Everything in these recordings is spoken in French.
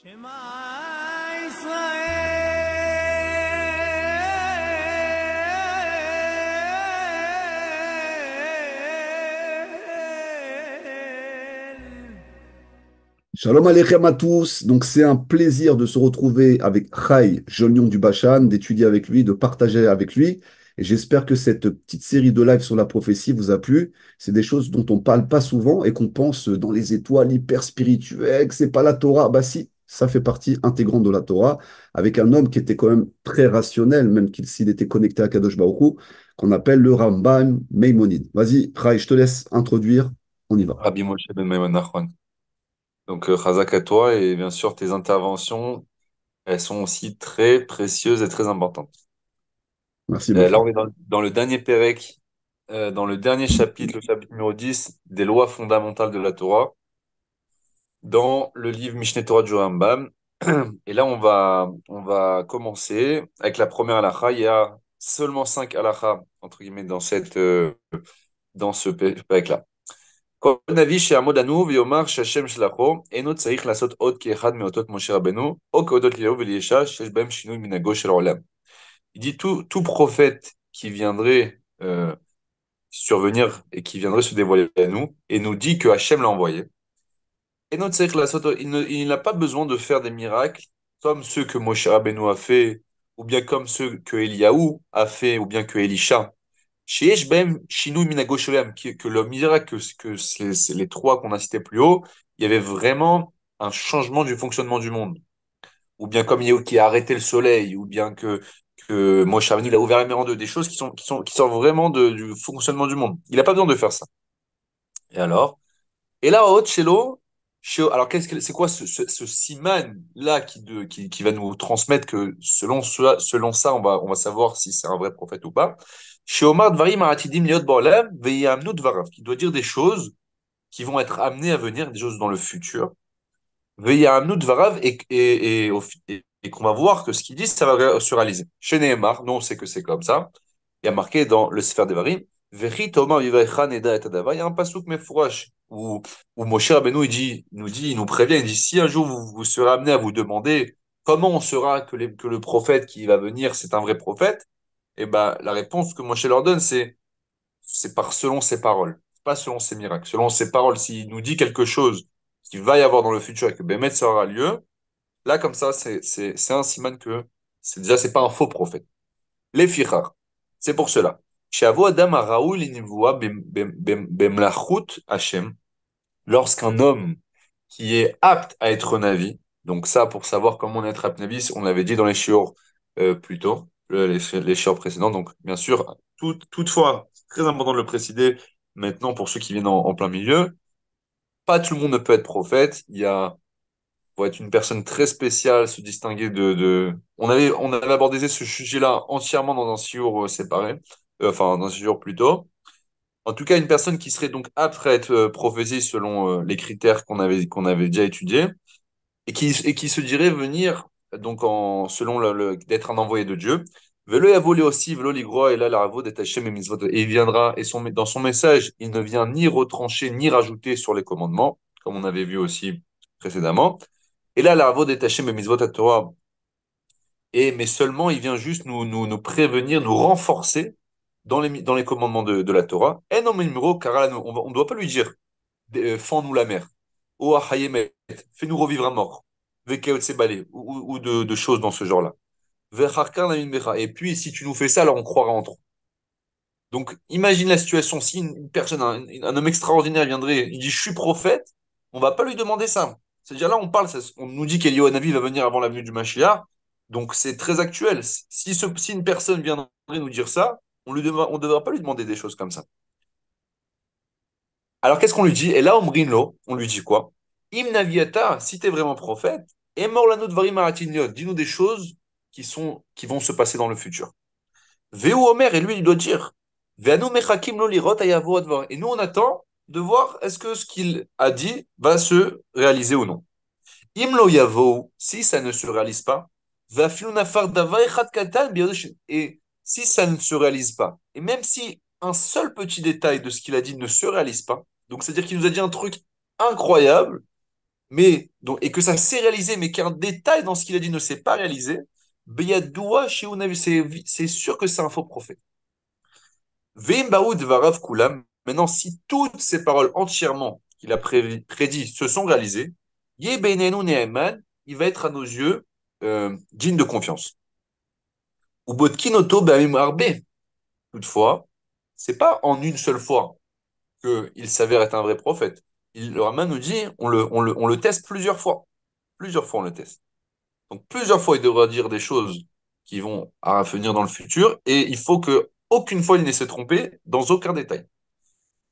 Shalom Aleichem à tous. Donc, c'est un plaisir de se retrouver avec Chai, jeune lion du Bashan, d'étudier avec lui, de partager avec lui. Et j'espère que cette petite série de live sur la prophétie vous a plu. C'est des choses dont on parle pas souvent et qu'on pense dans les étoiles hyper spirituelles, que c'est pas la Torah. Bah si, ça fait partie intégrante de la Torah, avec un homme qui était quand même très rationnel, même s'il était connecté à Kadosh Baruch Hu, qu'on appelle le Rambam Maïmonide. Vas-y, Chai, je te laisse introduire. On y va. Rabbi Moshe ben Maimon Nachman. Donc, Chazak à toi, et bien sûr, tes interventions, elles sont aussi très précieuses et très importantes. Merci, mon Là, frère. on est dans le dernier Pérec, dans le dernier chapitre, le chapitre numéro 10 des lois fondamentales de la Torah, dans le livre Mishneh Torah du Rambam. Et là, on va commencer avec la première halakha. Il y a seulement 5 halakha, entre guillemets, dans ce Pérec-là. כל נביא שיעמוד לנו ויאמר שהשם שלחו, אינו צריך לעשות עוד כאחד מאותות משה רבנו, או כאותות אליהו ואלישע, שיש בהם שינוי מנהגו של העולם. Il dit tout prophète qui viendrait survenir et qui viendrait se dévoiler à nous, et nous dit que Hachem l'a envoyé. Et notre il n'a pas besoin de faire des miracles comme ceux que Moshe Rabbeinu a fait, ou bien comme ceux que Eliaou a fait, ou bien que Elisha. Chez Eshbem, Shinou Minago Sholem, que le miracle que c'est les trois qu'on a cités plus haut, il y avait vraiment un changement du fonctionnement du monde. Ou bien comme Yehud qui a arrêté le soleil, ou bien que Moshe Rabbeinu il a ouvert la mer en deux, des choses qui sortent vraiment du fonctionnement du monde. Il n'a pas besoin de faire ça. Et alors? Et là, au Tchello, alors c'est quoi ce siman là qui va nous transmettre que selon ça, on va savoir si c'est un vrai prophète ou pas. Chez Omar Dvarim Aratidim Liot Ba'olam Ve'yamnu Dvarav, qui doit dire des choses qui vont être amenées à venir, des choses dans le futur. Ve'yamnu Dvarav et qu'on va voir que ce qu'il dit, ça va se réaliser. Chez Nehemar, nous on sait que c'est comme ça. Il y a marqué dans le Sefer Devarim, Vechi Tomar Vivaicha Neda et Adava, il y a un pasouk mefurash où Moshe Rabbeinu il nous prévient, il dit si un jour vous serez amené à vous demander comment on saura que le prophète qui va venir c'est un vrai prophète, et ben la réponse que Moshe leur donne c'est par selon ses paroles, pas selon ses miracles, selon ses paroles. S'il nous dit quelque chose qu'il va y avoir dans le futur et que Bémet ça aura lieu, là comme ça c'est un siman que c'est pas un faux prophète. Les fichar. C'est pour cela. Shavo Adam Araoul Inivua Bemlachut Hashem, lorsqu'un homme qui est apte à être Navi, donc ça pour savoir comment on est apte Navi, on l'avait dit dans les shiur plus tôt, les shiur précédents, donc bien sûr, toutefois, c'est très important de le préciser maintenant pour ceux qui viennent en plein milieu, pas tout le monde ne peut être prophète, faut être une personne très spéciale, se distinguer On avait abordé ce sujet-là entièrement dans un shiur séparé, enfin dans un shiur plus tôt. En tout cas, une personne qui serait donc apte à être prophétie selon les critères qu'on avait déjà étudiés et qui se dirait venir donc selon d'être un envoyé de Dieu. Velo yavole aussi, velo ligro, et là la ravo d'être et mitzvot. Et il viendra, et dans son message, il ne vient ni retrancher ni rajouter sur les commandements, comme on avait vu aussi précédemment. Et là, la ravo d'être et mitzvot à Torah, mais seulement il vient juste nous prévenir, nous renforcer dans les commandements de la Torah. Et non, mais numéro, car là, on ne doit pas lui dire fends-nous la mer, ou ahayemet, fais-nous revivre un mort, vekeotsebale, ou de choses dans ce genre-là. Vecharkar la minbecha. Et puis, si tu nous fais ça, alors on croira en toi. Donc, imagine la situation, si une personne, un homme extraordinaire viendrait, il dit je suis prophète, on va pas lui demander ça. C'est-à-dire là, on parle, on nous dit qu'Eliyahu va venir avant la venue du Mashiach, donc c'est très actuel. Si une personne viendrait nous dire ça, on devrait pas lui demander des choses comme ça. Alors qu'est-ce qu'on lui dit? Et là, Omrinlo, on lui dit quoi? Im naviata, si tu es vraiment prophète, et mort la varim aratiniot, dis-nous des choses qui vont se passer dans le futur. Veu Omer, et lui, il doit dire, Veanu mechakim lo lirot ayavo advar. Et nous, on attend de voir est-ce que ce qu'il a dit va se réaliser ou non. Im lo yavo, si ça ne se réalise pas, vafilu nafar dava echad katan et si ça ne se réalise pas, et même si un seul petit détail de ce qu'il a dit ne se réalise pas, donc c'est-à-dire qu'il nous a dit un truc incroyable, et que ça s'est réalisé, mais qu'un détail dans ce qu'il a dit ne s'est pas réalisé, Beyadoua chez Unavi, c'est sûr que c'est un faux prophète. Veim Baoud Varav Kulam, maintenant, si toutes ces paroles entièrement qu'il a prédit se sont réalisées, Ye Beinenu Ne'eman, il va être à nos yeux digne de confiance. Ou Botkinoto Ba'im Arbe. Toutefois, c'est pas en une seule fois qu'il s'avère être un vrai prophète. Le Raman nous dit, on le teste plusieurs fois. Plusieurs fois, on le teste. Donc, plusieurs fois, il devra dire des choses qui vont à venir dans le futur, et il faut que aucune fois il n'ait se trompé dans aucun détail.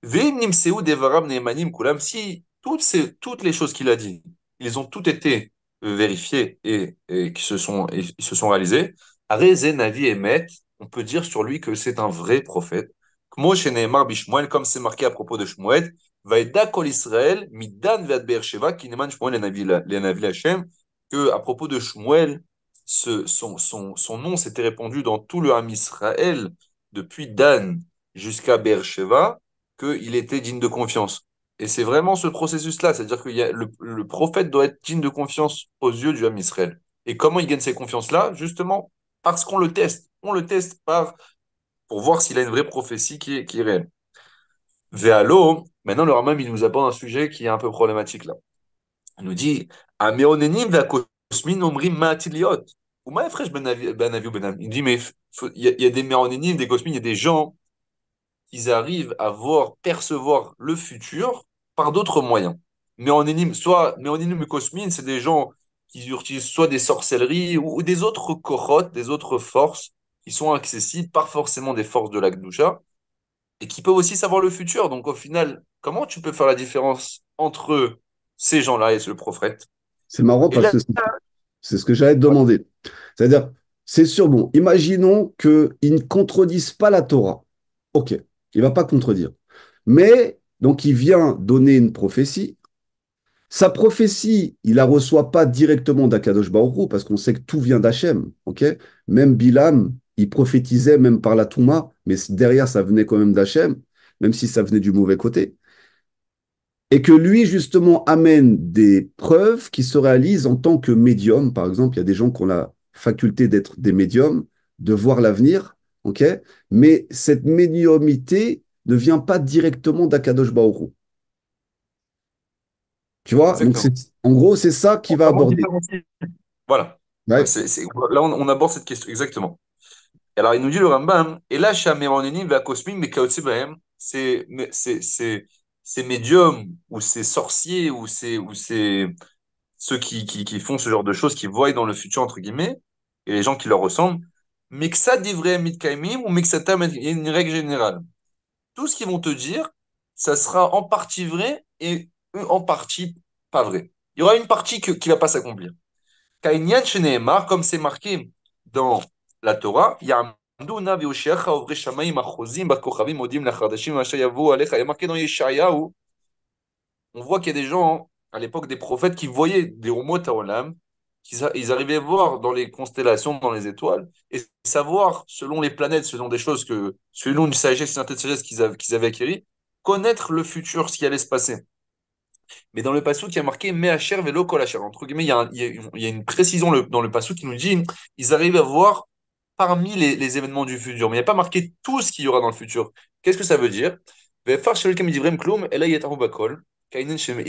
Ve'im nimseu devaram ne'emanim kulam, si toutes les choses qu'il a dit, ils ont toutes été vérifiées et ils se sont réalisées, Areze Navi Emet, on peut dire sur lui que c'est un vrai prophète. Kmo sheneemar bishmuel, comme c'est marqué à propos de Shmuel, Vaïda kol Israël, midan ve'ad Beersheva, kineman Shmuel les Navi Hashem, que à propos de Shmuel, son nom s'était répandu dans tout le Ham Israël, depuis Dan jusqu'à Beersheva, qu'il était digne de confiance. Et c'est vraiment ce processus-là, c'est-à-dire que le prophète doit être digne de confiance aux yeux du Ham Israël. Et comment il gagne ces confiances-là? Justement, parce qu'on le teste. On le teste pour voir s'il a une vraie prophétie qui est réelle. Véalo, maintenant le Rambam, il nous aborde un sujet qui est un peu problématique là. Il nous dit, Améonénim ve'akosmin omrim ma'atiliot. Ou ma'efresh ben avi ou ben am. Il dit, mais il y a des méonénim, des cosmines, il y a des gens ils arrivent à voir, percevoir le futur par d'autres moyens. Mais en énigme cosmine, c'est des gens qui utilisent soit des sorcelleries ou des autres corottes, des autres forces qui sont accessibles, pas forcément des forces de la Gdusha, et qui peuvent aussi savoir le futur. Donc au final, comment tu peux faire la différence entre ces gens-là et le prophète? C'est marrant Et parce là, que c'est ce que j'allais te demander. C'est-à-dire, c'est sûr, bon, imaginons qu'ils ne contredisent pas la Torah. OK, il ne va pas contredire. Mais, donc, il vient donner une prophétie. Sa prophétie, il la reçoit pas directement d'Akadosh Baruch Hu, parce qu'on sait que tout vient d'Hachem. OK? Même Bilam, il prophétisait même par la Touma, mais derrière, ça venait quand même d'Hachem, même si ça venait du mauvais côté. Et que lui, justement, amène des preuves qui se réalisent en tant que médium. Par exemple, il y a des gens qui ont la faculté d'être des médiums, de voir l'avenir, ok? Mais cette médiumité ne vient pas directement d'Akadosh Baruch Hu. Tu vois? Donc, exactement. en gros, c'est ça qui va Comment aborder. différencier? Voilà. Ouais, Ouais. là, on aborde cette question, exactement. Alors, il nous dit le Rambam, et là, Shameronenim va Kosmim, mais Kaotse Bahem, ces médiums, ou ces sorciers, ou ces ceux qui font ce genre de choses, qui voient dans le futur, entre guillemets, et les gens qui leur ressemblent, mais que ça devrait mitkaimim, ou mais que ça il y a une règle générale. Tout ce qu'ils vont te dire, ça sera en partie vrai et en partie pas vrai. Il y aura une partie qui ne va pas s'accomplir. Kainyan Sheneemar, comme c'est marqué dans la Torah, Ya'amduna ve'osheacha ovre shamayim achozim bakochavim modim lachadashim asher yavu alecha. Il y a marqué dans Yeshayahu, on voit qu'il y a des gens, à l'époque des prophètes, qui voyaient des umot haolam, ils arrivaient à voir dans les constellations, dans les étoiles, et savoir, selon les planètes, selon des choses selon une sagesse, une certaine sagesse qu'ils avaient acquérie, connaître le futur, ce qui allait se passer. Mais dans le passage, il y a marqué Meacher velo kolacher. Entre guillemets, il y a une précision dans le passage qui nous dit ils arrivent à voir parmi les événements du futur. Mais il n'y a pas marqué tout ce qu'il y aura dans le futur. Qu'est-ce que ça veut dire? Il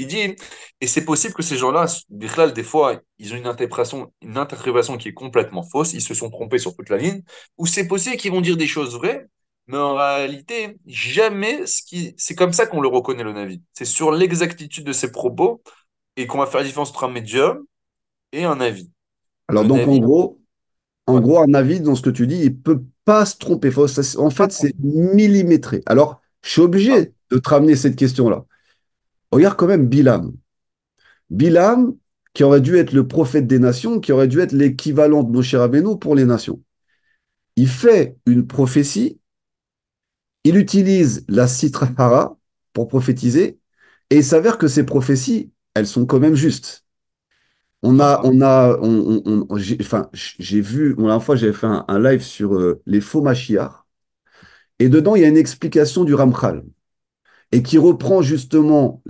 dit, et c'est possible que ces gens-là, des fois, ils ont une interprétation qui est complètement fausse, ils se sont trompés sur toute la ligne, ou c'est possible qu'ils vont dire des choses vraies, mais en réalité, jamais c'est comme ça qu'on le reconnaît, le Navi. C'est sur l'exactitude de ses propos et qu'on va faire la différence entre un médium et un Navi. Alors, Le donc, Navi, en ouais. gros, un avis dans ce que tu dis, il peut pas se tromper. En Pas fait, trop. c'est millimétré. Alors, je suis Ah, obligé de te ramener cette question-là. Regarde quand même Bilam. Bilam, qui aurait dû être le prophète des nations, qui aurait dû être l'équivalent de Moshe Rabbeinu pour les nations. Il fait une prophétie, il utilise la Sitra Hara pour prophétiser, et il s'avère que ces prophéties, elles sont quand même justes. d'accord. J'ai vu, la dernière fois, j'avais fait un live sur les faux Mashiach, et dedans, il y a une explication du Ramchal, et qui reprend justement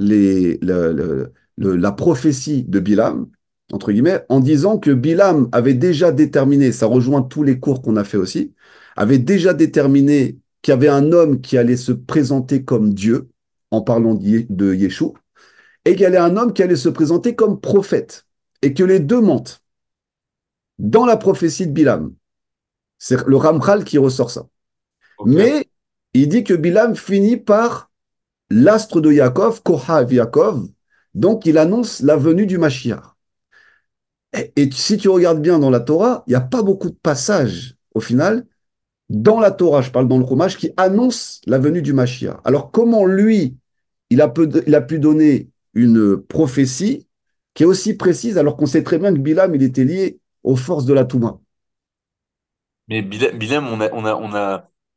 la prophétie de Bilam, entre guillemets, en disant que Bilam avait déjà déterminé, ça rejoint tous les cours qu'on a fait aussi, avait déjà déterminé qu'il y avait un homme qui allait se présenter comme Dieu, en parlant de Yeshua, et qu'il y avait un homme qui allait se présenter comme prophète, et que les deux mentent dans la prophétie de Bilam. C'est le Ramchal qui ressort ça. Ok. Mais il dit que Bilam finit par l'astre de Yaakov, Kohav Yaakov, donc il annonce la venue du Mashiach. Et si tu regardes bien dans la Torah, il n'y a pas beaucoup de passages, au final, dans la Torah, je parle dans le Chumash, qui annoncent la venue du Mashiach. Alors comment lui, il a pu donner une prophétie qui est aussi précise, alors qu'on sait très bien que Bilam, il était lié aux forces de la Touma. Mais Bilem,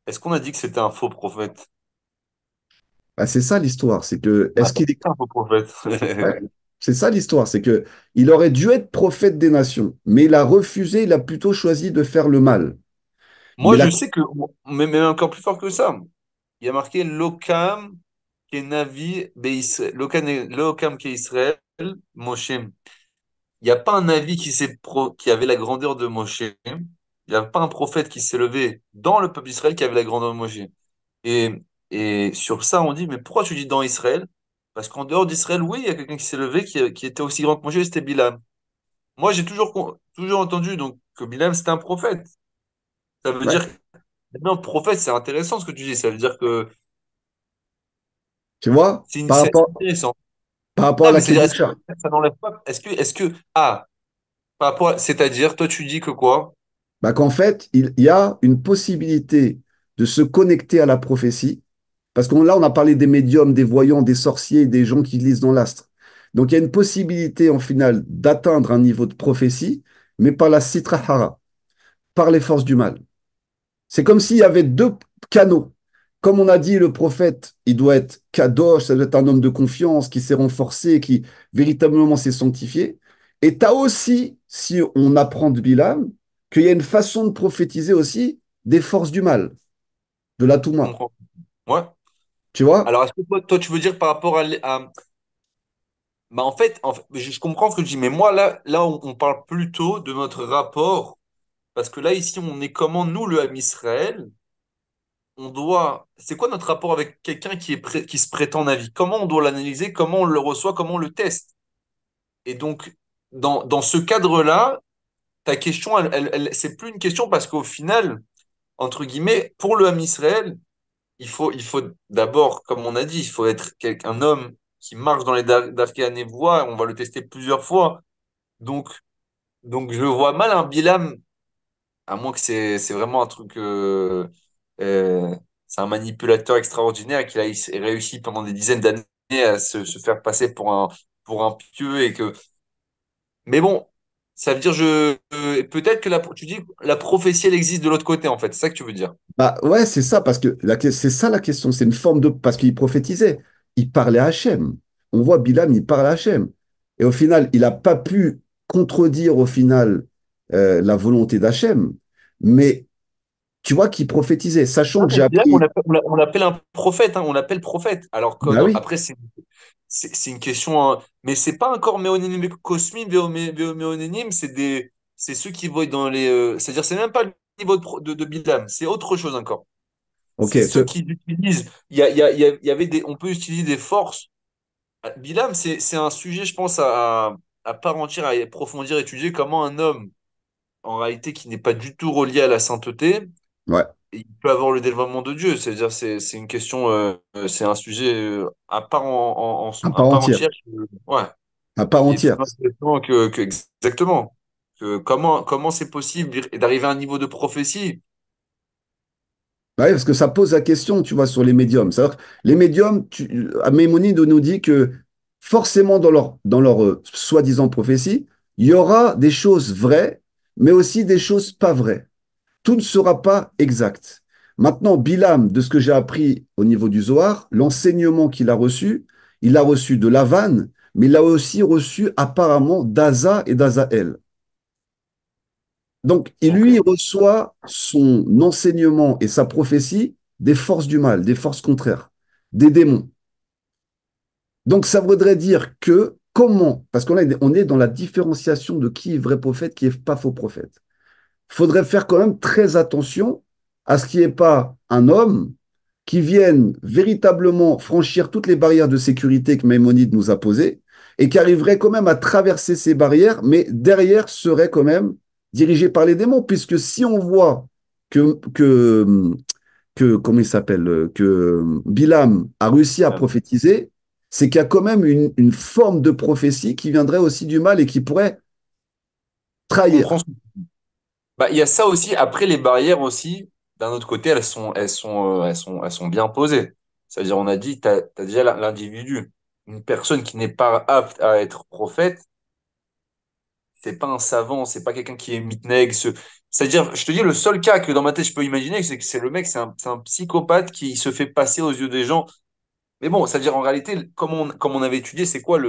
est-ce qu'on a dit que c'était un faux prophète? Ben, c'est ça l'histoire, c'est que, Ah, est-ce qu'il est... c'est un faux prophète. Ouais, c'est ça l'histoire, c'est que il aurait dû être prophète des nations, mais il a refusé, il a plutôt choisi de faire le mal. Mais Moi, la... je sais que, mais encore plus fort que ça, il y a marqué Lokam Kenavi Beisraël. Lokam Israël, Moshe. Il n'y a pas un Navi qui avait la grandeur de Moshe. Il n'y a pas un prophète qui s'est levé dans le peuple d'Israël qui avait la grandeur de Moshe. Et, et sur ça, on dit, mais pourquoi tu dis dans Israël? Parce qu'en dehors d'Israël, oui, il y a quelqu'un qui s'est levé qui était aussi grand que Moshe, c'était Bilam. Moi, j'ai toujours entendu donc, que Bilam, c'était un prophète. Ça veut ouais, dire non, prophète, c'est intéressant ce que tu dis. Ça veut dire que tu vois, c'est intéressant. par rapport à Non, la mais c'est-à-dire, est-ce que Kedusha. ça n'enlève pas. Par rapport c'est-à-dire, toi, tu dis que quoi? Bah, qu'en fait, il y a une possibilité de se connecter à la prophétie, parce que là, on a parlé des médiums, des voyants, des sorciers, des gens qui lisent dans l'astre. Donc, il y a une possibilité, en final, d'atteindre un niveau de prophétie, mais par la Sitra Hara, par les forces du mal. C'est comme s'il y avait deux canaux. Comme on a dit, le prophète, il doit être kadosh, ça doit être un homme de confiance qui s'est renforcé, qui véritablement s'est sanctifié. Et tu as aussi, si on apprend de Bilam, qu'il y a une façon de prophétiser aussi des forces du mal, de la Je Touma. comprends. Ouais. Tu vois? Alors, est-ce que toi, tu veux dire par rapport bah, en fait, je comprends ce que tu dis, mais moi, là on parle plutôt de notre rapport, parce que là, ici, on est comment, nous, le Ham Israël, on doit. C'est quoi notre rapport avec quelqu'un qui se prétend Navi? Comment on doit l'analyser? Comment on le reçoit? Comment on le teste? Et donc, dans ce cadre-là, ta question, c'est plus une question parce qu'au final, entre guillemets, pour le Ham Israël, il faut d'abord, comme on a dit, il faut être un homme qui marche dans les Darkei Nevoah. On va le tester plusieurs fois. Donc, donc je vois mal un Bilam, à moins que c'est vraiment un truc. Euh, c'est un manipulateur extraordinaire qui a réussi pendant des dizaines d'années à se faire passer pour un pieux et que. Mais bon, ça veut dire peut-être que tu dis la prophétie elle existe de l'autre côté en fait. C'est ça que tu veux dire. Bah ouais, c'est ça, parce que c'est ça la question. C'est une forme de. Parce qu'il prophétisait. Il parlait à Hachem. On voit Bilam, il parle à Hachem. Et au final, il n'a pas pu contredire au final la volonté d'Hachem. Mais tu vois qu'il prophétisait, sachant Ah, que mais j'ai Bilam, on appris. l'appelle on l'appelle un prophète, hein, on l'appelle prophète. Alors que Bah oui, après, c'est une question, hein, mais c'est pas encore méonyme cosmine, méonyme, c'est ceux qui voient dans les. C'est-à-dire, c'est même pas le niveau de Bilam, c'est autre chose encore. ok. C'est ceux qui utilisent. Il y avait on peut utiliser des forces. Bilam, c'est un sujet, je pense, à part entière, à approfondir, étudier comment un homme, en réalité, qui n'est pas du tout relié à la sainteté, Ouais, il peut avoir le dévoilement de Dieu. C'est-à-dire, c'est une question, c'est un sujet à part, à à part part entière. entière. Ouais, À part qui est plus entière. intéressant exactement. Comment c'est possible d'arriver à un niveau de prophétie? Bah oui, parce que ça pose la question, tu vois, sur les médiums. C'est-à-dire que les médiums, Maïmonide nous dit que forcément dans leur soi-disant prophétie, il y aura des choses vraies, mais aussi des choses pas vraies. Tout ne sera pas exact. Maintenant, Bilam, de ce que j'ai appris au niveau du Zohar, l'enseignement qu'il a reçu, il l'a reçu de Lavan, mais il l'a aussi reçu apparemment d'Aza et d'Azaël. Donc, il Ok. lui reçoit son enseignement et sa prophétie des forces du mal, des forces contraires, des démons. Donc, ça voudrait dire que comment, parce on est dans la différenciation de qui est vrai prophète, qui est pas faux prophète. Il faudrait faire quand même très attention à ce qu'il n'y ait pas un homme qui vienne véritablement franchir toutes les barrières de sécurité que Maïmonide nous a posées et qui arriverait quand même à traverser ces barrières, mais derrière serait quand même dirigé par les démons, puisque si on voit comment il s'appelle, que Bilam a réussi à prophétiser, c'est qu'il y a quand même une forme de prophétie qui viendrait aussi du mal et qui pourrait Je comprends. trahir. Bah, il y a ça aussi. Après, les barrières aussi, d'un autre côté, elles sont bien posées. C'est-à-dire, on a dit, tu as déjà l'individu. Une personne qui n'est pas apte à être prophète, c'est pas un savant, c'est pas quelqu'un qui est mitneg. C'est-à-dire, je te dis, le seul cas que dans ma tête, je peux imaginer, c'est que c'est le mec, c'est un psychopathe qui se fait passer aux yeux des gens. Mais bon, c'est-à-dire en réalité, comme on avait étudié, c'est quoi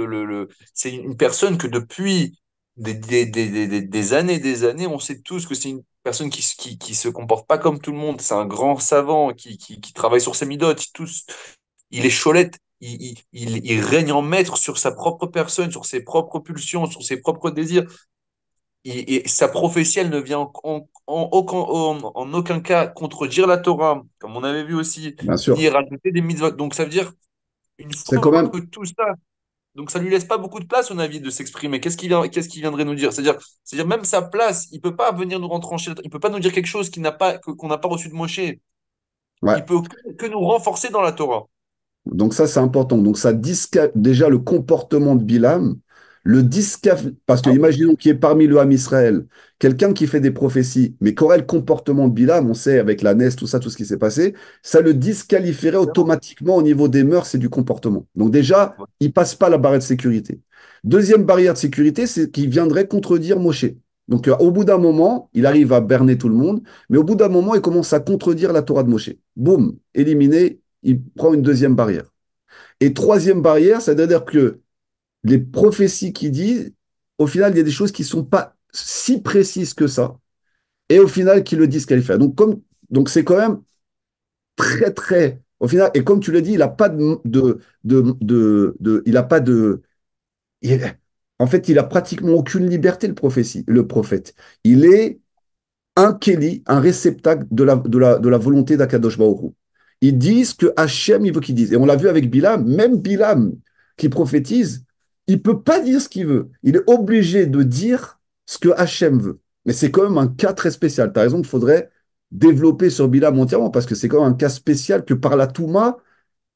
c'est une personne que depuis des années, on sait tous que c'est une personne qui se comporte pas comme tout le monde. C'est un grand savant qui travaille sur ses midotes. Il est cholette, il règne en maître sur sa propre personne, sur ses propres pulsions, sur ses propres désirs. Et sa prophétie, elle ne vient en aucun cas contredire la Torah, comme on avait vu aussi, Bien ni sûr. rajouter des mitzvot. Donc ça veut dire une C'est fois quand même, que tout ça, donc ça lui laisse pas beaucoup de place, on avis, de s'exprimer. Qu'est-ce qu'il viendrait nous dire? C'est-à-dire même sa place, il peut pas venir nous retrancher, il peut pas nous dire quelque chose qu'on n'a pas reçu de Moshe. ouais. Il peut que nous renforcer dans la Torah. Donc ça, c'est important. Donc ça déjà le comportement de Bilam, parce que imaginons qu'il y ait parmi le Ham Israël quelqu'un qui fait des prophéties, mais qu'aurait le comportement de Bilam, on sait avec la NES, tout ça, tout ce qui s'est passé, ça le disqualifierait automatiquement au niveau des mœurs et du comportement. Donc déjà, il passe pas la barrière de sécurité. Deuxième barrière de sécurité, c'est qu'il viendrait contredire Moshe. Donc au bout d'un moment, il arrive à berner tout le monde, mais au bout d'un moment, il commence à contredire la Torah de Moshe. Boum, éliminé, il prend une deuxième barrière. Et troisième barrière, c'est-à-dire que les prophéties qui disent, au final, il y a des choses qui ne sont pas si précises que ça, et au final, qui le disqualifient. Donc c'est quand même très, très, au final, et comme tu le dis, il n'a pas il a pas de, il- en fait, il a pratiquement aucune liberté, le prophète. Il est un Kéli, un réceptacle de la volonté d'Akadosh Baruch Hu. Ils disent que Hachem, il veut qu'ils disent. Et on l'a vu avec Bilam, même Bilam qui prophétise, il ne peut pas dire ce qu'il veut. Il est obligé de dire ce que Hachem veut. Mais c'est quand même un cas très spécial. Tu as raison, il faudrait développer sur Bilam entièrement, parce que c'est quand même un cas spécial que par la Touma,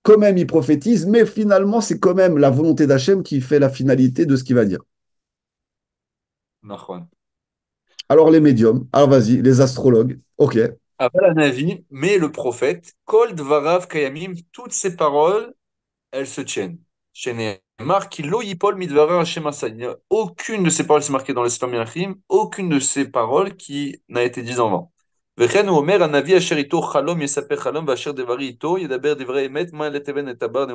quand même, il prophétise, mais finalement, c'est quand même la volonté d'Hachem qui fait la finalité de ce qu'il va dire. Nachon. Alors les médiums, alors vas-y, les astrologues, ok, Aval Navi, mais le prophète, Kol Dvarav Kayamim, toutes ses paroles, elles se tiennent. Chez Nehemar, qui lo yipol midvara Hashem asa. Il n'y a aucune de ces paroles, c'est marqué dans l'Islam Yachim, aucune de ces paroles qui n'a été dite en vain. וכן הוא אומר, הנביא אשר איתו חלום יספר חלום, ואשר דברי איתו ידבר דברי אמת, מה לתבן את הבר.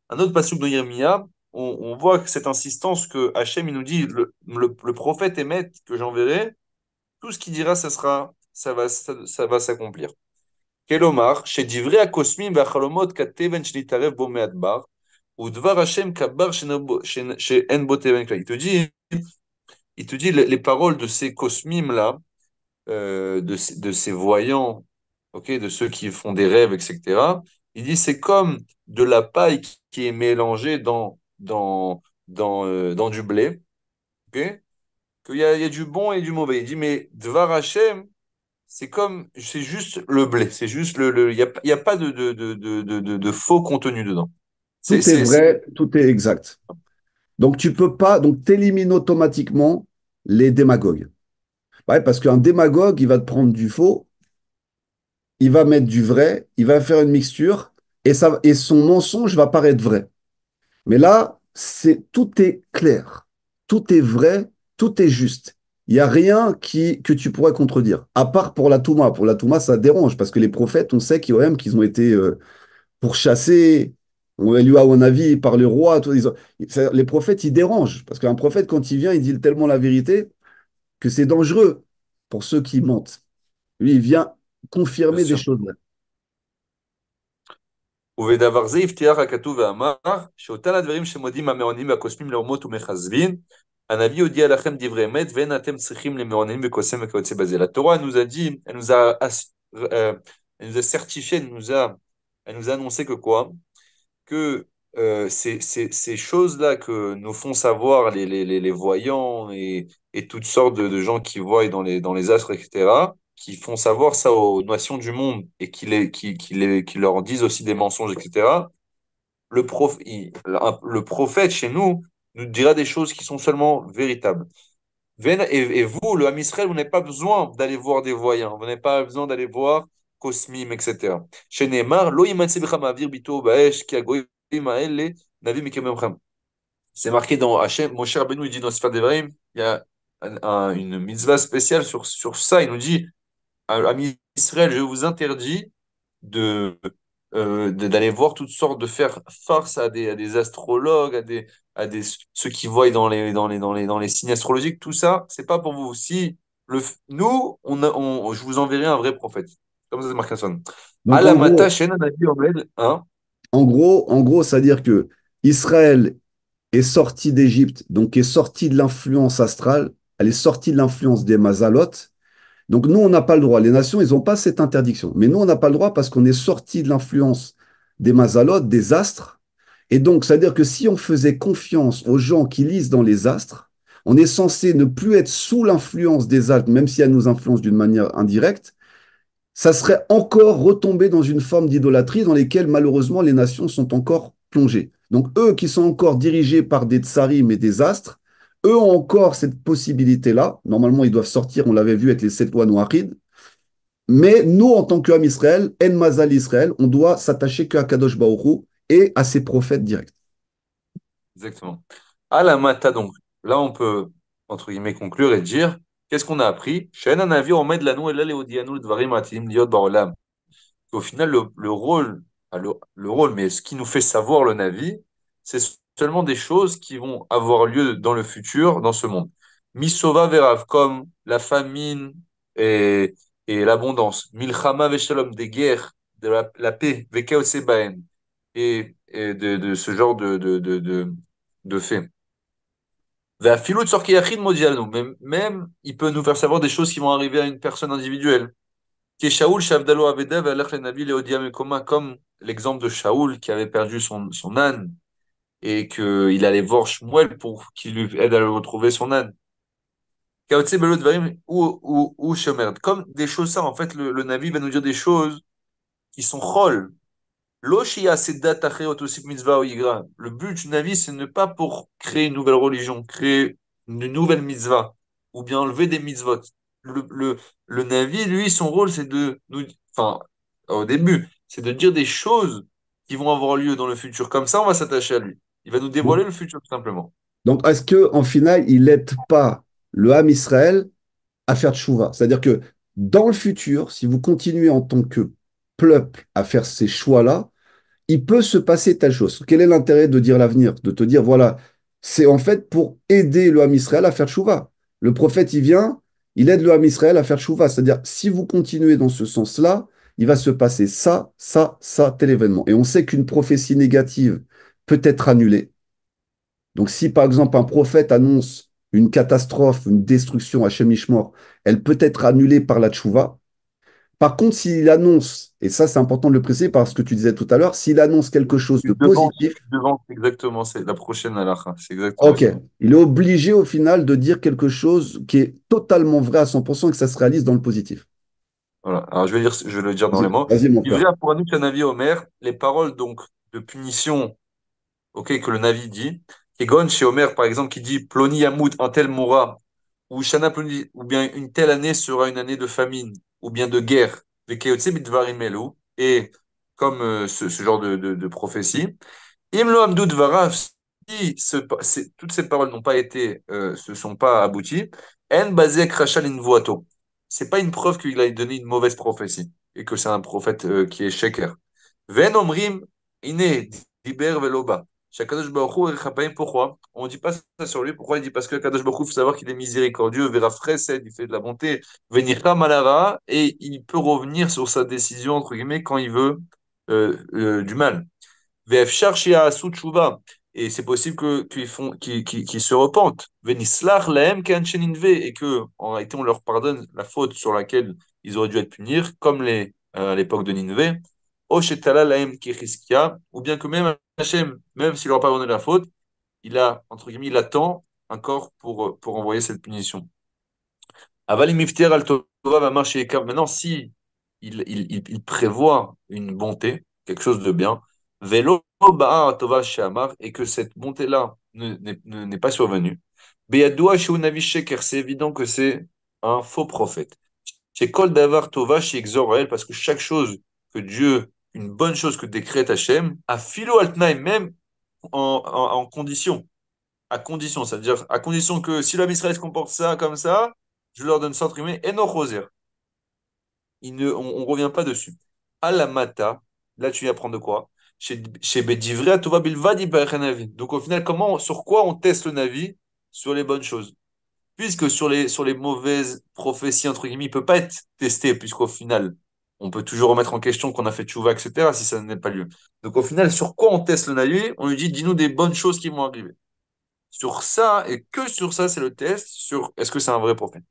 Un autre passage de Yirmiya, on voit que cette insistance que Hachem il nous dit, le prophète émet que j'enverrai, tout ce qu'il dira, ça va s'accomplir. כלומר, שדברי הקוסמים והחלומות כתבן שנתערב בו מהדבר, ודבר השם כבר שאין בו תבן כלל. Il te dit les paroles de ces cosmimes-là, de ces voyants, ok, de ceux qui font des rêves, etc. Il dit c'est comme de la paille qui est mélangée dans du blé, ok, il y a du bon et du mauvais. Il dit mais Dvar Hashem, c'est juste le blé, c'est juste il y a pas de faux contenu dedans. tout est vrai, tout est exact. Donc, tu peux pas, donc, t'élimines automatiquement les démagogues. Ouais, parce qu'un démagogue, il va te prendre du faux, il va mettre du vrai, il va faire une mixture, et son mensonge va paraître vrai. Mais là, tout est clair, tout est vrai, tout est juste. Il n'y a rien que tu pourrais contredire, à part pour la Touma. Pour la Touma, ça dérange, parce que les prophètes, on sait qu'ils ont été pourchassés, on lui a un avis par le roi. Les prophètes, ils dérangent, parce qu'un prophète, quand il vient, il dit tellement la vérité que c'est dangereux pour ceux qui mentent. Lui, il vient Bien confirmer des sûr. choses. ובדבר זה הבטיח הכתוב ואמר, שאותן הדברים שמודים המאונים והקוסמים לאומות ומכזבים, הנביא הודיע לכם דברי אמת, ואין אתם צריכים למאונים וקוסם וכיוצא בזה. La Torah nous a dit, elle nous a certifié, elle nous a annoncé que quoi? Que ces choses-là que nous font savoir les voyants et toutes sortes de gens qui voient dans les astres, etc., qui font savoir ça aux nations du monde et qui leur disent aussi des mensonges, etc., le prophète chez nous nous dira des choses qui sont seulement véritables. Et vous, le Ham Israël, vous n'avez pas besoin d'aller voir des voyants, vous n'avez pas besoin d'aller voir Cosmim, etc. Chez Neymar, lo yimatse bcha ma'avir bito ba'esh ki hagoyim ha'ele navi mikemem chem. C'est marqué dans Hachem, Moshe Rabbeinu, il dit dans Sfat Devarim, il y a une mitzvah spéciale sur ça. Il nous dit, Ami Israël, je vous interdis de, d'aller voir toutes sortes, de faire farce à des astrologues, à des, ceux qui voient dans les signes astrologiques, tout ça, c'est pas pour vous. Si nous, je vous enverrai un vrai prophète. Comme ça, c'est marqué ça. Donc Alamata, Shena, Nabi, Omed, hein? en gros, c'est-à-dire que Israël est sorti d'Égypte, donc est sorti de l'influence astrale, elle est sortie de l'influence des Mazalotes. Donc nous, on n'a pas le droit. Les nations, ils n'ont pas cette interdiction. Mais nous, on n'a pas le droit parce qu'on est sorti de l'influence des Mazalotes, des astres. Et donc, c'est-à-dire que si on faisait confiance aux gens qui lisent dans les astres, on est censé ne plus être sous l'influence des astres, même si elles nous influencent d'une manière indirecte, ça serait encore retomber dans une forme d'idolâtrie dans laquelle malheureusement les nations sont encore plongées. Donc eux qui sont encore dirigés par des tsarim et des astres, eux ont encore cette possibilité-là. Normalement, ils doivent sortir, on l'avait vu avec les 7 lois noachides. Mais nous, en tant qu'homme Israël, En Mazal Israël, on doit s'attacher qu'à Kadosh Baruch Hu et à ses prophètes directs. Exactement. Alamata, donc, là, on peut, entre guillemets, conclure et dire, qu'est-ce qu'on a appris? She'en hanavi omed lanu ela leodianu dvarim atim liot ba'olam. Au final, le rôle, mais ce qui nous fait savoir le Navi, c'est seulement des choses qui vont avoir lieu dans le futur, dans ce monde. Misova verav, comme la famine et, et l'abondance. Milchama veshalom, des guerres, de la paix, vekaotse baen, et de ce genre de faits. Ve'afilu tzorki yachid modialnu, même, il peut nous faire savoir des choses qui vont arriver à une personne individuelle. Qui Shaoul, Shavdalo Aveda, Ve'alech le Navi Léodia Mekoma, comme l'exemple de Shaoul qui avait perdu son âne et qu'il allait voir Shmuel pour qu'il lui aide à le retrouver son âne. Kaotse Belo Dvarim ou Shemer. Comme des choses, ça, en fait, le Navi va nous dire des choses qui sont chol. Lo Shia Sedat Acheot Osip Mitzvah ou Yigra. Le but du Navi, c'est ne pas pour créer une nouvelle religion, créer une nouvelle mitzvah ou bien enlever des mitzvot. Le, le, le Navi, lui, son rôle, c'est de nous, enfin, au début, c'est de dire des choses qui vont avoir lieu dans le futur. Comme ça, on va s'attacher à lui. Il va nous dévoiler le futur, tout simplement. Donc, est-ce qu'en final, il n'aide pas le Ham Israël à faire tchouva? C'est-à-dire que dans le futur, si vous continuez en tant que peuple à faire ces choix-là, il peut se passer telle chose. Quel est l'intérêt de dire l'avenir? De te dire, voilà, c'est en fait pour aider le Ham Israël à faire tchouva. Le prophète, il vient, il aide le Ham Israël à faire tchouva. C'est-à-dire, si vous continuez dans ce sens-là, il va se passer ça, ça, ça, tel événement. Et on sait qu'une prophétie négative peut être annulée. Donc, si par exemple un prophète annonce une catastrophe, une destruction à Shemishmor, elle peut être annulée par la tchouva. Par contre, s'il annonce, et ça c'est important de le préciser parce que tu disais tout à l'heure, s'il annonce quelque chose de positif, Tu devances exactement, c'est la prochaine halakha. C'est exactement ok, ça. il est obligé au final de dire quelque chose qui est totalement vrai à 100% et que ça se réalise dans le positif. Voilà. Alors, je vais le dire dans les Vas-y, mots. vas-y, mon frère. Ivrea pour Anouk, Navi Omer, les paroles donc de punition, ok, que le Navi dit. Kegon chez Omer, par exemple, qui dit Ploni Yamout, un tel mourra, ou Shana Ploni, ou bien une telle année sera une année de famine, ou bien de guerre, Vekeotse Bidvarim Elu, et comme ce genre de prophétie. Imlo Amdou Dvarav, si toutes ces paroles n'ont pas été, se sont pas abouties, En Bazek Rachel Invoato. C'est pas une preuve qu'il a donné une mauvaise prophétie et que c'est un prophète qui est sheker. Ven Omrim, Ine, Diber Veloba. Shakadosh Baruch Hu Erechapayim, pourquoi? On ne dit pas ça sur lui. Pourquoi il dit? Parce que Kadosh Baruch Hu, il faut savoir qu'il est miséricordieux, Vera Chesed, il fait de la bonté, Venicham Malara, et il peut revenir sur sa décision, entre guillemets, quand il veut du mal. Ve'efshar she'ya'asu tshuva. Et c'est possible qu'ils se repentent. Ve'nislach lahem ke'anshe Nineve. Et que, en réalité, on leur pardonne la faute sur laquelle ils auraient dû être punis, comme à l'époque de Nineve. O shetala lahem kechizkia. Ou bien que même Hachem, même s'il leur a pardonné la faute, entre guillemets, il attend encore pour envoyer cette punition. Aval imiftir al Tova va marcher. Maintenant, si il prévoit une bonté, quelque chose de bien, velo ba'a Tova she'amar, et que cette bonté-là n'est pas survenue, beyadoua shehu navi sheker, c'est évident que c'est un faux prophète. Chez Kol Davar Tova chez Exorael, parce que chaque chose que Dieu, une bonne chose que décrète Hachem, a philo altnaï, même en condition à condition, c'est-à-dire à condition que si l'homme Israël se comporte ça comme ça, je leur donne ça entre guillemets, et non roser. On ne revient pas dessus. À la mata, là tu viens apprendre de quoi? Chez Bedivrea, Tova Bilvadi Navi. Donc au final, sur quoi on teste le Navi? Sur les bonnes choses. Puisque sur les mauvaises prophéties, entre guillemets, il ne peut pas être testé, puisqu'au final, on peut toujours remettre en question qu'on a fait tchouva, etc., si ça n'est pas lieu. Donc au final, sur quoi on teste le Navi? On lui dit, dis-nous des bonnes choses qui vont arriver. Sur ça, et que sur ça, c'est le test sur est-ce que c'est un vrai prophète.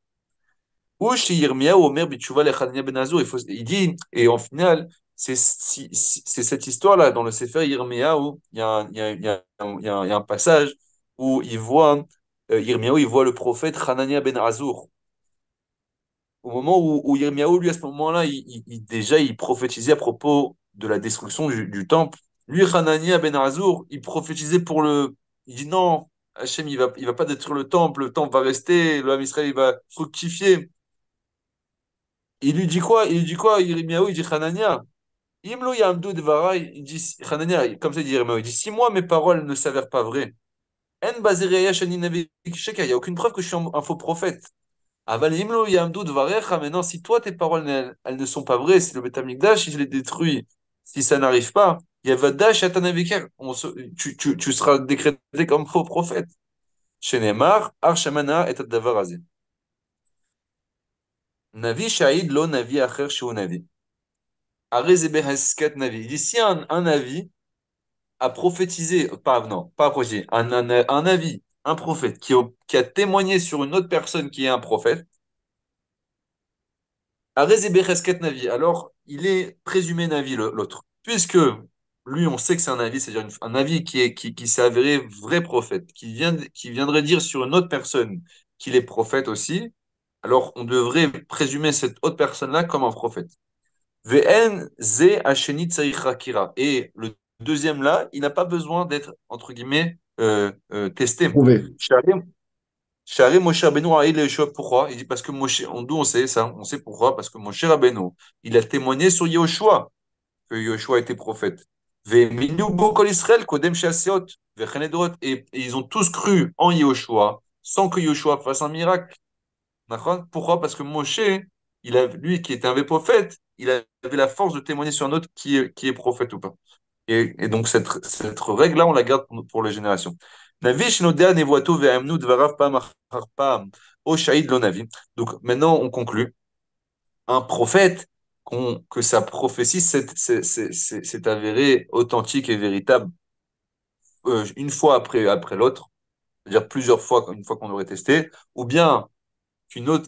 Ou chez Yirmiyahu, Omer Bitchouva Lechania Ben Azur, il dit, et en final, c'est cette histoire-là, dans le Sefer Yirmiyahu, il y a un passage où Yirmiyahu, il voit le prophète Hanania Ben Azur. Au moment où Yirmiyahu, lui, à ce moment-là, déjà, il prophétisait à propos de la destruction du temple. Lui, Hanania Ben Azur, il prophétisait Il dit non, Hachem, il va pas détruire le temple va rester, le Ham Israël, il va fructifier. Il lui dit quoi, Yirmiyahu, il dit Hanania, Imlo Yamdu Devarai, il dit, Hanania, comme ça, il dit Yirmiyahu, il dit, si moi, mes paroles ne s'avèrent pas vraies, En Bazereya Shani Navi Sheka, il n'y a aucune preuve que je suis un faux prophète. Avalimlo Yamdu Dvarecha, maintenant, si toi, tes paroles, elles ne sont pas vraies, si le Beth Amikdash, il les détruit, si ça n'arrive pas, Yavadash Atanaviker, tu seras décrété comme faux prophète. Shenemar, Arshamana et Adavarazé. Navi Shahid lo Navi Acher Shu Navi. Arezebe Haskat Navi. Il dit si un Navi a prophétisé, pas, non, pas prophétisé, un Navi, un prophète qui a témoigné sur une autre personne qui est un prophète, Arezebe Haskat Navi. Alors, il est présumé Navi, l'autre. Puisque lui, on sait que c'est un Navi, c'est-à-dire un Navi qui s'est avéré vrai prophète, qui viendrait dire sur une autre personne qu'il est prophète aussi, alors on devrait présumer cette autre personne-là comme un prophète. Vn ze hasheni tzarich hakira. Et le deuxième là, il n'a pas besoin d'être, entre guillemets, testé. Prouvé. Shari Moshe Rabbeinu a il pourquoi? Il dit parce que d'où on sait ça? On sait pourquoi? Parce que Moshe Rabbeinu, il a témoigné sur Yehoshua, que Yehoshua était prophète. Ve'minu bo kol Israël kodem she'asiot, ve'chen edorot. Et ils ont tous cru en Yehoshua, sans que Yehoshua fasse un miracle. D'accord. Pourquoi? Parce que Moshe, lui qui était un vrai prophète, il avait la force de témoigner sur un autre qui est prophète ou pas. Et donc cette règle-là, on la garde pour les générations. Navi shnodea nevoato ve'amnu dvarav pam achar pam o shahid lo navi. Donc maintenant, on conclut. Un prophète, que sa prophétie s'est avérée authentique et véritable une fois après l'autre, c'est-à-dire plusieurs fois, une fois qu'on aurait testé, ou bien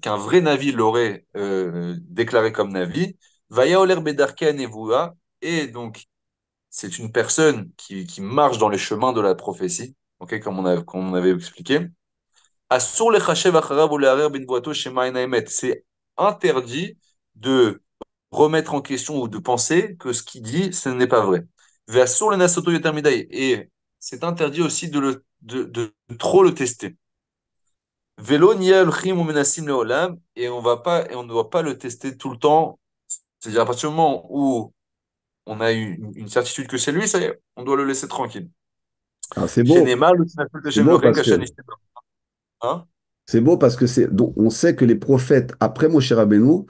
qu'un vrai Navi l'aurait déclaré comme Navi, Vaya Oler Bedarke Nevoa, et donc c'est une personne qui marche dans les chemins de la prophétie, ok, comme on avait expliqué. Asur lechashev acharav ou leharer ben voato shema emet. C'est interdit de remettre en question ou de penser que ce qu'il dit, ce n'est pas vrai. Ve'asur lenasoto yoter midai. Et c'est interdit aussi de trop le tester. Vélo niel chim ou menassim leolam, et on ne doit pas le tester tout le temps. C'est-à-dire à partir du moment où on a une certitude que c'est lui, ça y est, on doit le laisser tranquille. Ah, c'est Chez beau. Neymar, le C'est beau parce que hein. on sait que les prophètes après Moshe Rabbeinu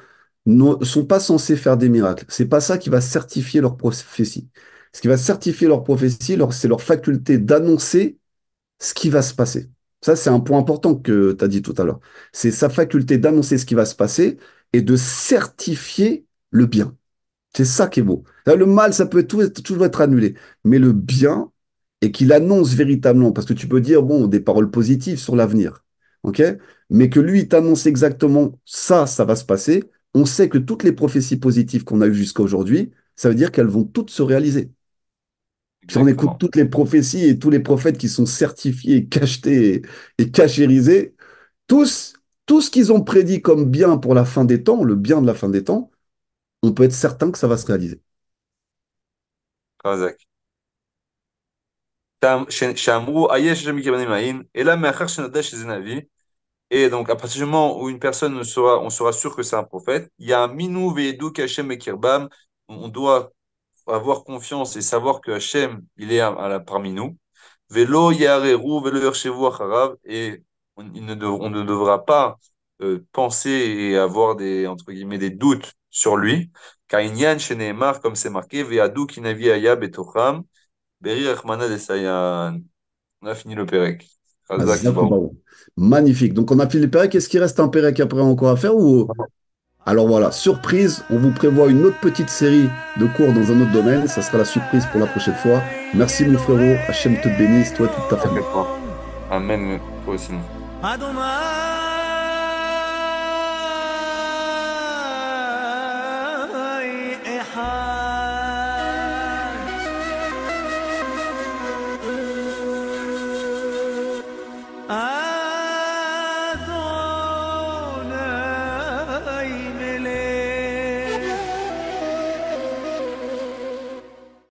ne sont pas censés faire des miracles. C'est pas ça qui va certifier leur prophétie. Ce qui va certifier leur prophétie, c'est leur faculté d'annoncer ce qui va se passer. Ça, c'est un point important que tu as dit tout à l'heure. C'est sa faculté d'annoncer ce qui va se passer et de certifier le bien. C'est ça qui est beau. Le mal, ça peut toujours être annulé. Mais le bien, et qu'il annonce véritablement, parce que tu peux dire, bon, des paroles positives sur l'avenir, ok? Mais que lui, il t'annonce exactement ça, ça va se passer. On sait que toutes les prophéties positives qu'on a eues jusqu'à aujourd'hui, ça veut dire qu'elles vont toutes se réaliser. Si on écoute Exactement. toutes les prophéties et tous les prophètes qui sont certifiés, cachetés et cachérisés, tous, tout ce qu'ils ont prédit comme bien pour la fin des temps, le bien de la fin des temps, on peut être certain que ça va se réaliser. Razak. שאמרו, היש השם מקבלני מעין, אלא מאחר שנדע שזה נביא. Et donc, à partir du moment où une personne on sera sûr que c'est un prophète, il y a un minou ve'edu qu'Hachem mekirbam, on doit avoir confiance et savoir que Hachem, il est parmi nous. Velo yareru, velo yershevu acharav, et on ne devra pas penser et avoir des, entre guillemets, des doutes sur lui. Car Inyan sheneemar, comme c'est marqué, ve'adu kinavi aya betocham, beri rachmana desayan. On a fini le Pérec. Razak Baruch. Zakoubaou. Magnifique. Donc, on a fait les Pérec. Est-ce qu'il reste un Pérec après encore à faire ou... Alors voilà, surprise, on vous prévoit une autre petite série de cours dans un autre domaine. Ça sera la surprise pour la prochaine fois. Merci mon frérot. Hachem te bénisse, toi et toute ta famille. T'inquiète pas. Amen, toi aussi. Adonai